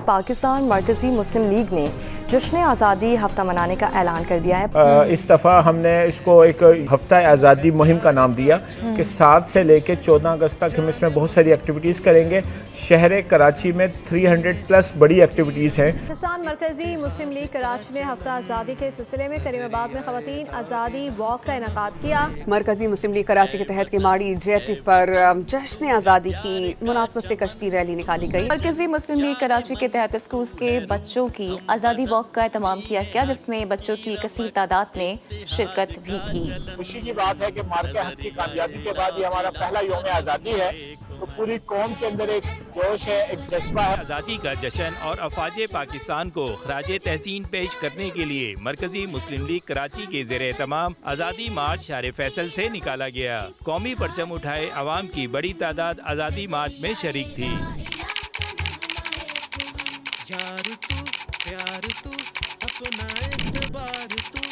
پاکستان مرکزی مسلم لیگ نے جشن آزادی ہفتہ منانے کا اعلان کر دیا ہے۔ اس دفعہ ہم نے اس کو ایک ہفتہ آزادی مہم کا نام دیا کہ 7 سے لے کے 14 اگست تک ہم اس میں بہت ساری ایکٹیویٹیز کریں گے۔ شہر کراچی میں 300+ بڑی ایکٹیویٹیز ہیں۔ پاکستان مرکزی مسلم لیگ کراچی نے ہفتہ آزادی کے سلسلے میں کریم آباد میں خواتین آزادی واک کا انعقاد کیا۔ مرکزی مسلم لیگ کراچی کے تحت کماڑی جیٹ پر جشن آزادی کی مناسبت سے کشتی ریلی نکالی گئی۔ مرکزی مسلم لیگ کراچی کے تحت اسکولز کے بچوں کی آزادی واک کا اہتمام کیا گیا، جس میں بچوں کی کثیر تعداد نے شرکت بھی کی۔ خوشی کی بات ہے کہ مارکہ حق کی کامیابی کے بعد یہ ہمارا پہلا یوم آزادی ہے، تو پوری قوم کے اندر ایک جوش ہے، ایک جذبہ ہے۔ آزادی کا جشن اور افواج پاکستان کو خراج تحسین پیش کرنے کے لیے مرکزی مسلم لیگ کراچی کے زیر اہتمام آزادی مارچ شہر فیصل سے نکالا گیا۔ قومی پرچم اٹھائے عوام کی بڑی تعداد آزادی مارچ میں شریک تھی۔ یار تو پیار تو اپنا اعتبار تو